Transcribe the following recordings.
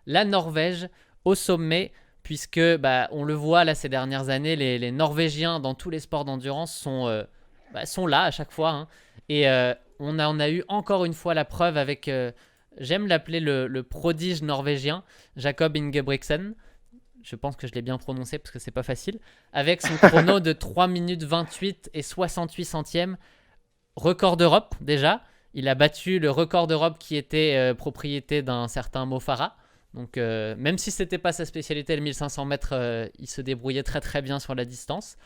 la Norvège au sommet, puisque on le voit là ces dernières années, les Norvégiens dans tous les sports d'endurance sont là à chaque fois, hein. Et on a eu encore une fois la preuve avec, j'aime l'appeler le prodige norvégien, Jakob Ingebrigtsen. Je pense que je l'ai bien prononcé parce que c'est pas facile. Avec son chrono de 3 minutes 28 et 68 centièmes, record d'Europe déjà. Il a battu le record d'Europe qui était propriété d'un certain Mo Farah. Donc même si c'était pas sa spécialité, le 1500 mètres, il se débrouillait très très bien sur la distance.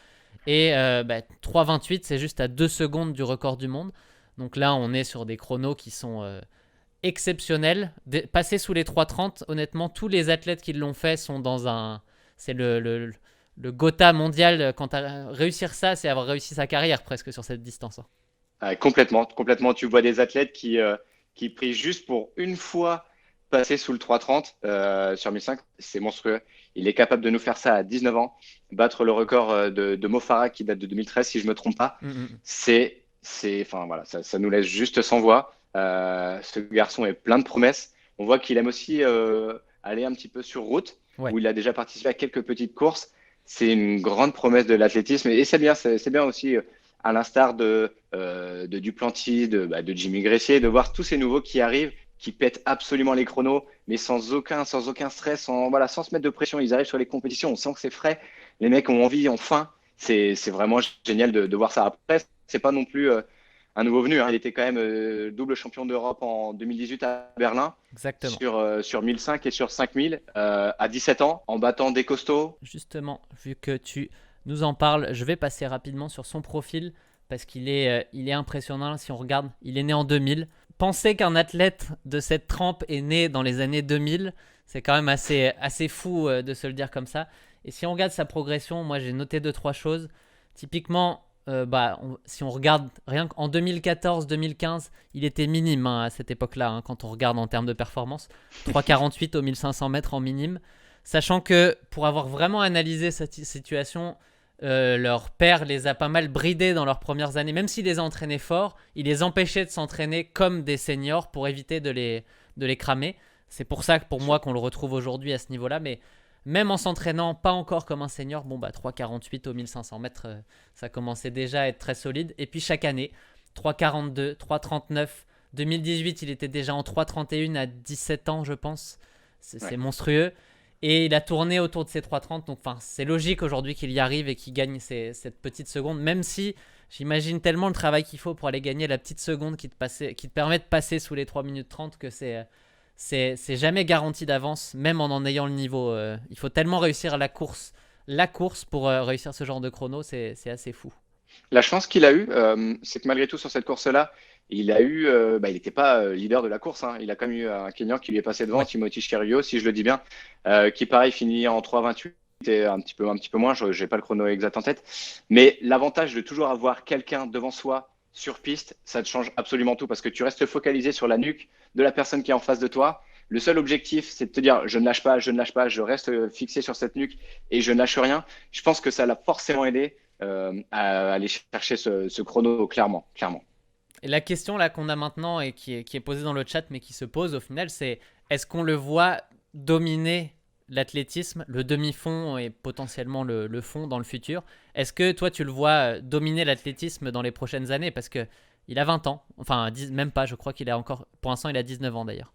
Et 3,28, c'est juste à 2 secondes du record du monde. Donc là, on est sur des chronos qui sont exceptionnels. Passer sous les 3,30, honnêtement, tous les athlètes qui l'ont fait sont dans un... C'est le Gotha mondial. Quand réussir ça, c'est avoir réussi sa carrière presque sur cette distance, hein. Complètement, complètement. Tu vois des athlètes qui prient juste pour une fois passer sous le 3,30 sur 1005. C'est monstrueux. Il est capable de nous faire ça à 19 ans, battre le record de Mo Farah qui date de 2013, si je me trompe pas. Mm. Enfin voilà, ça nous laisse juste sans voix. Ce garçon est plein de promesses. On voit qu'il aime aussi aller un petit peu sur route, Ouais. où il a déjà participé à quelques petites courses. C'est une grande promesse de l'athlétisme et c'est bien aussi, à l'instar de Duplantis, de Jimmy Gressier, de voir tous ces nouveaux qui arrivent, qui pètent absolument les chronos, mais sans aucun stress, sans se mettre de pression. Ils arrivent sur les compétitions, on sent que c'est frais. Les mecs ont envie, ont faim. C'est vraiment génial de voir ça. Après, c'est pas non plus un nouveau venu, hein. Il était quand même double champion d'Europe en 2018 à Berlin Exactement. sur 1005 et sur 5000 à 17 ans en battant des costauds. Justement, vu que tu nous en parles, je vais passer rapidement sur son profil parce il est impressionnant. Si on regarde, il est né en 2000. Penser qu'un athlète de cette trempe est né dans les années 2000, c'est quand même assez fou de se le dire comme ça. Et si on regarde sa progression, moi j'ai noté 2-3 choses. Typiquement, si on regarde rien qu'en 2014-2015, il était minime, hein, à cette époque-là, hein, quand on regarde en termes de performance. 3,48 au 1500 mètres en minime. Sachant que pour avoir vraiment analysé cette situation, leur père les a pas mal bridés dans leurs premières années. Même s'il les a entraînés fort, il les empêchait de s'entraîner comme des seniors pour éviter de les cramer. C'est pour ça que pour moi qu'on le retrouve aujourd'hui à ce niveau-là. Mais même en s'entraînant pas encore comme un senior, 3,48 au 1500 mètres, ça commençait déjà à être très solide. Et puis chaque année, 3,42, 3,39. 2018, il était déjà en 3,31 à 17 ans, je pense. C'est Ouais. monstrueux. Et il a tourné autour de ces 3,30. Donc, c'est logique aujourd'hui qu'il y arrive et qu'il gagne cette petite seconde. Même si j'imagine tellement le travail qu'il faut pour aller gagner la petite seconde qui te permet de passer sous les 3 minutes 30 que c'est jamais garanti d'avance, même en ayant le niveau. Il faut tellement réussir la course pour réussir ce genre de chrono. C'est assez fou. La chance qu'il a eue, c'est que malgré tout sur cette course-là, il n'était pas leader de la course, hein. Il a quand même eu un Kenyan qui lui est passé devant, Ouais. Timothy Cheruiyot, si je le dis bien, qui pareil finit en 3,28 et un petit peu moins. Je n'ai pas le chrono exact en tête. Mais l'avantage de toujours avoir quelqu'un devant soi sur piste, ça te change absolument tout parce que tu restes focalisé sur la nuque de la personne qui est en face de toi. Le seul objectif, c'est de te dire je ne lâche pas, je ne lâche pas, je reste fixé sur cette nuque et je ne lâche rien. Je pense que ça l'a forcément aidé à aller chercher ce chrono, clairement, clairement. Et la question là qu'on a maintenant et qui est posée dans le chat, mais qui se pose au final, c'est est-ce qu'on le voit dominer l'athlétisme, le demi-fond et potentiellement le fond dans le futur? Est-ce que toi tu le vois dominer l'athlétisme dans les prochaines années? Parce que il a 20 ans, enfin même pas, je crois qu'il a encore, pour l'instant il a 19 ans d'ailleurs.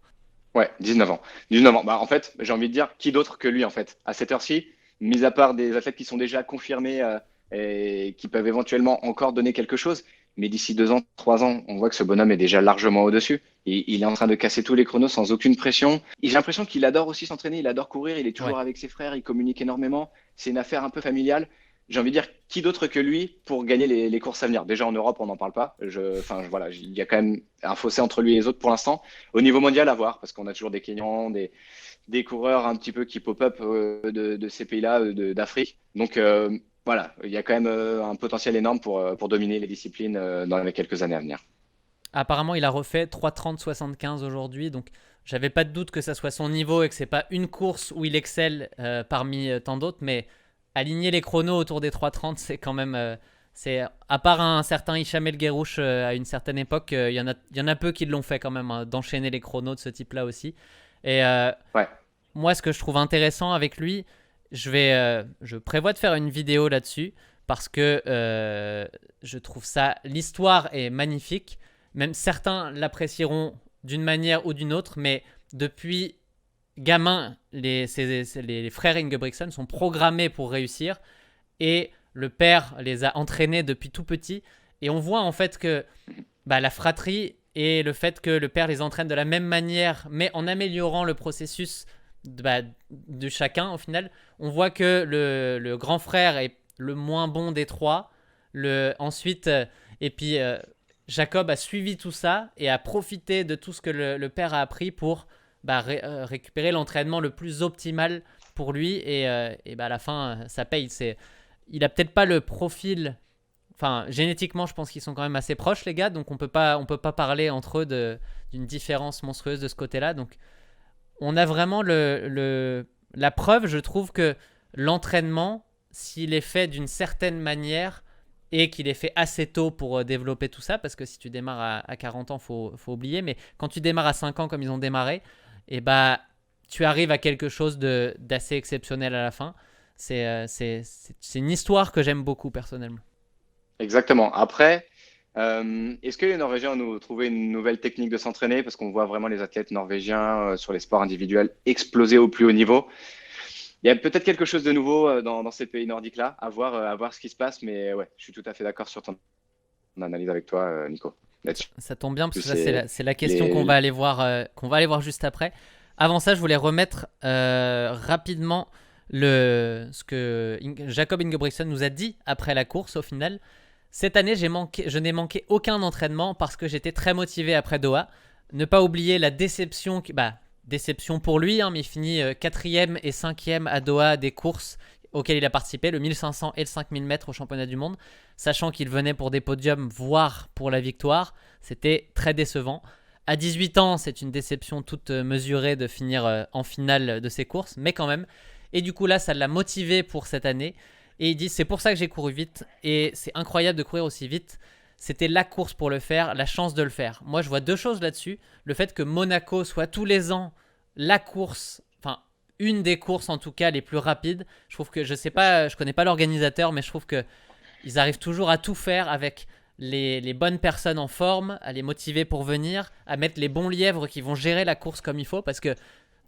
Ouais, 19 ans. 19 ans. Bah, en fait, j'ai envie de dire, qui d'autre que lui, en fait, à cette heure-ci, mis à part des athlètes qui sont déjà confirmés et qui peuvent éventuellement encore donner quelque chose. Mais d'ici 2 ans, 3 ans, on voit que ce bonhomme est déjà largement au-dessus. Il est en train de casser tous les chronos sans aucune pression. Et j'ai l'impression qu'il adore aussi s'entraîner, il adore courir, il est Ouais. toujours avec ses frères, il communique énormément. C'est une affaire un peu familiale. J'ai envie de dire, qui d'autre que lui pour gagner les courses à venir? Déjà en Europe, on n'en parle pas. Voilà, il y a quand même un fossé entre lui et les autres pour l'instant. Au niveau mondial, à voir, parce qu'on a toujours des Kenyans, des coureurs un petit peu qui pop-up de ces pays-là, d'Afrique. Donc voilà, il y a quand même un potentiel énorme pour dominer les disciplines dans les quelques années à venir. Apparemment il a refait 3,30-75 aujourd'hui, donc j'avais pas de doute que ça soit son niveau et que c'est pas une course où il excelle parmi tant d'autres, mais aligner les chronos autour des 3,30, c'est quand même. C'est, à part un certain Hicham El Guerrouch à une certaine époque, il y en a peu qui l'ont fait quand même, hein, d'enchaîner les chronos de ce type-là aussi. Et Ouais. moi, ce que je trouve intéressant avec lui, je prévois de faire une vidéo là-dessus parce que je trouve ça, l'histoire est magnifique. Même certains l'apprécieront d'une manière ou d'une autre, mais depuis gamin, les frères Ingebrigtsen sont programmés pour réussir et le père les a entraînés depuis tout petit. Et on voit en fait que la fratrie et le fait que le père les entraîne de la même manière, mais en améliorant le processus de chacun, au final, on voit que le grand frère est le moins bon des trois. Ensuite, et puis Jacob a suivi tout ça et a profité de tout ce que le père a appris pour récupérer l'entraînement le plus optimal pour lui. Et à la fin, ça paye. Il a peut-être pas le profil. Enfin, génétiquement, je pense qu'ils sont quand même assez proches, les gars. Donc, on peut pas parler entre eux d'une différence monstrueuse de ce côté-là. Donc, on a vraiment la preuve, je trouve, que l'entraînement, s'il est fait d'une certaine manière et qu'il est fait assez tôt pour développer tout ça, parce que si tu démarres à 40 ans, faut oublier, mais quand tu démarres à 5 ans comme ils ont démarré, tu arrives à quelque chose d'assez exceptionnel à la fin. C'est une histoire que j'aime beaucoup personnellement. Exactement. Après, est-ce que les Norvégiens ont nous trouvé une nouvelle technique de s'entraîner? Parce qu'on voit vraiment les athlètes norvégiens sur les sports individuels exploser au plus haut niveau. Il y a peut-être quelque chose de nouveau dans ces pays nordiques-là, à voir ce qui se passe. Mais ouais, je suis tout à fait d'accord sur ton analyse avec toi, Nico, là-dessus. Ça tombe bien parce que ça, C'est c'est la question qu'on va aller voir juste après. Avant ça, je voulais remettre rapidement ce que Jacob Ingebrigtsen nous a dit après la course au final. Cette année, je n'ai manqué aucun entraînement parce que j'étais très motivé après Doha. Ne pas oublier la déception, déception pour lui, hein, mais il finit 4e et 5e à Doha des courses auxquelles il a participé, le 1500 et le 5000 mètres au championnat du monde, sachant qu'il venait pour des podiums, voire pour la victoire. C'était très décevant. À 18 ans, c'est une déception toute mesurée de finir en finale de ces courses, mais quand même. Et du coup là, ça l'a motivé pour cette année. Et il dit, c'est pour ça que j'ai couru vite. Et c'est incroyable de courir aussi vite. C'était la course pour le faire, la chance de le faire. Moi, je vois deux choses là-dessus. Le fait que Monaco soit tous les ans la course, enfin, une des courses en tout cas les plus rapides. Je trouve que, je sais pas, je connais pas l'organisateur, mais je trouve que ils arrivent toujours à tout faire avec les bonnes personnes en forme, à les motiver pour venir, à mettre les bons lièvres qui vont gérer la course comme il faut, parce que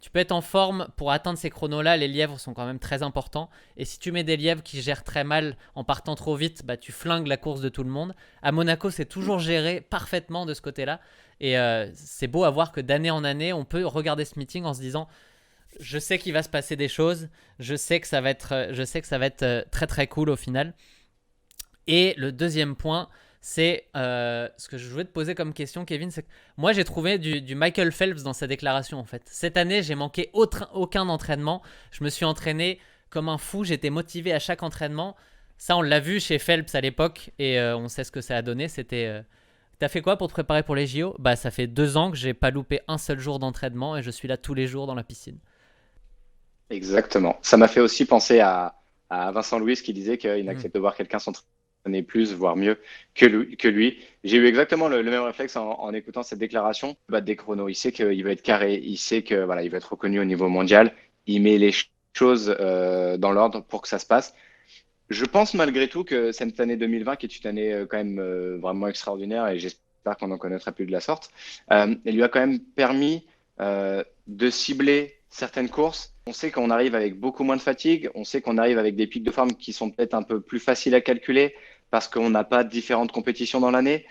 tu peux être en forme pour atteindre ces chronos-là, les lièvres sont quand même très importants. Et si tu mets des lièvres qui gèrent très mal en partant trop vite, tu flingues la course de tout le monde. À Monaco, c'est toujours géré parfaitement de ce côté-là. Et c'est beau à voir que d'année en année, on peut regarder ce meeting en se disant, je sais qu'il va se passer des choses, je sais que ça va être très très cool au final. Et le deuxième point, c'est ce que je voulais te poser comme question, Kevin, c'est que moi j'ai trouvé du Michael Phelps dans sa déclaration en fait. Cette année, j'ai manqué aucun entraînement. Je me suis entraîné comme un fou, j'étais motivé à chaque entraînement. Ça, on l'a vu chez Phelps à l'époque et on sait ce que ça a donné. T'as fait quoi pour te préparer pour les JO? Ça fait 2 ans que j'ai pas loupé un seul jour d'entraînement et je suis là tous les jours dans la piscine. Exactement. Ça m'a fait aussi penser à Vincent Louis qui disait qu'il Mm. n'accepte de voir quelqu'un s'entraîner plus, voire mieux que lui. J'ai eu exactement le même réflexe en écoutant cette déclaration. Battre des chronos. Il sait qu'il va être carré. Il sait que voilà, il va être reconnu au niveau mondial. Il met les choses dans l'ordre pour que ça se passe. Je pense malgré tout que cette année 2020, qui est une année quand même vraiment extraordinaire, et j'espère qu'on en connaîtra plus de la sorte, elle lui a quand même permis de cibler certaines courses. On sait qu'on arrive avec beaucoup moins de fatigue, on sait qu'on arrive avec des pics de forme qui sont peut-être un peu plus faciles à calculer parce qu'on n'a pas différentes compétitions dans l'année.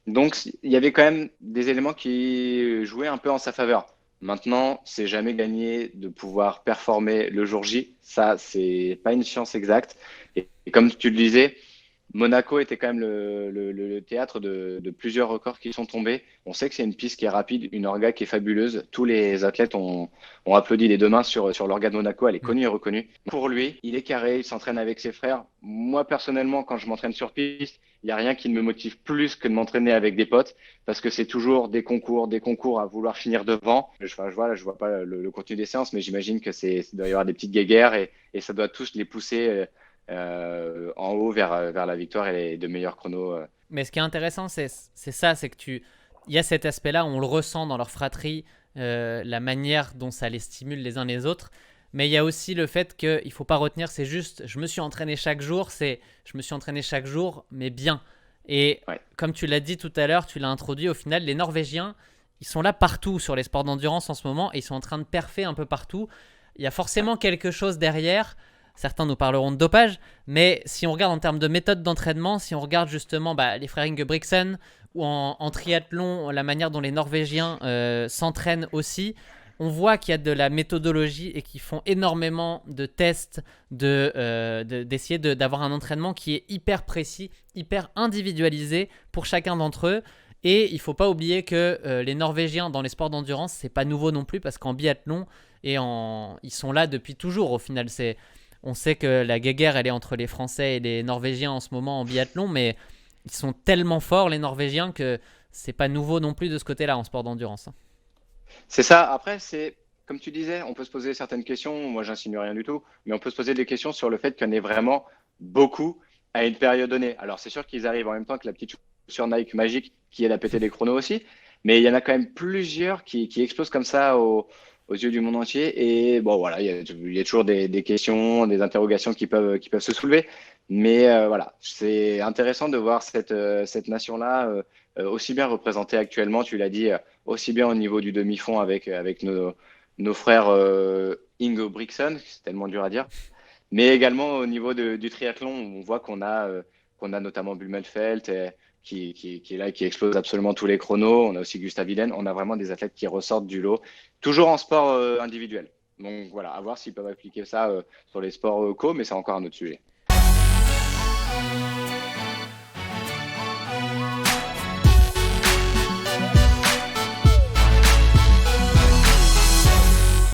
Donc, il y avait quand même des éléments qui jouaient un peu en sa faveur. Maintenant, c'est jamais gagné de pouvoir performer le jour J. Ça, c'est pas une science exacte. Et comme tu le disais, Monaco était quand même le théâtre de plusieurs records qui sont tombés. On sait que c'est une piste qui est rapide, une orga qui est fabuleuse. Tous les athlètes ont applaudi les deux mains sur l'orga de Monaco. Elle est Mm. connue et reconnue. Pour lui, il est carré, il s'entraîne avec ses frères. Moi, personnellement, quand je m'entraîne sur piste, il n'y a rien qui ne me motive plus que de m'entraîner avec des potes parce que c'est toujours des concours à vouloir finir devant. Je vois pas le contenu des séances, mais j'imagine que ça doit y avoir des petites guéguerres et ça doit tous les pousser en haut vers la victoire et de meilleurs chronos. Mais ce qui est intéressant, c'est ça, c'est que il y a cet aspect-là, on le ressent dans leur fratrie. la manière dont ça les stimule les uns les autres. Mais il y a aussi le fait qu'il ne faut pas retenir, c'est juste, je me suis entraîné chaque jour, je me suis entraîné chaque jour, mais bien. Et Ouais. comme tu l'as dit tout à l'heure, tu l'as introduit, au final, les Norvégiens, ils sont là partout sur les sports d'endurance en ce moment et ils sont en train de perfer un peu partout. Il y a forcément quelque chose derrière. Certains nous parleront de dopage, mais si on regarde en termes de méthode d'entraînement, si on regarde justement les frères Ingebrigtsen ou en triathlon, la manière dont les Norvégiens s'entraînent aussi, on voit qu'il y a de la méthodologie et qu'ils font énormément de tests, d'essayer d'avoir un entraînement qui est hyper précis, hyper individualisé pour chacun d'entre eux. Et il ne faut pas oublier que les Norvégiens dans les sports d'endurance, c'est pas nouveau non plus parce qu'en biathlon, ils sont là depuis toujours au final. On sait que la guéguerre, elle est entre les Français et les Norvégiens en ce moment en biathlon, mais ils sont tellement forts les Norvégiens que c'est pas nouveau non plus de ce côté-là en sport d'endurance. C'est ça. Après, c'est comme tu disais, on peut se poser certaines questions. Moi, j'insinue rien du tout, mais on peut se poser des questions sur le fait qu'il y en ait vraiment beaucoup à une période donnée. Alors, c'est sûr qu'ils arrivent en même temps que la petite chaussure Nike magique qui aide à péter les chronos aussi, mais il y en a quand même plusieurs qui explosent comme ça aux yeux du monde entier. Et bon, voilà, il y a toujours des questions, des interrogations qui peuvent se soulever. Mais voilà, c'est intéressant de voir cette nation-là aussi bien représentée actuellement, tu l'as dit, aussi bien au niveau du demi-fond avec nos frères Ingo Brixen, c'est tellement dur à dire, mais également au niveau du triathlon, où on voit qu'on a notamment Blumenfeld qui est là et qui explose absolument tous les chronos. On a aussi Gustav Iden. On a vraiment des athlètes qui ressortent du lot, toujours en sport individuel. Donc voilà, à voir s'ils peuvent appliquer ça sur les sports co, mais c'est encore un autre sujet.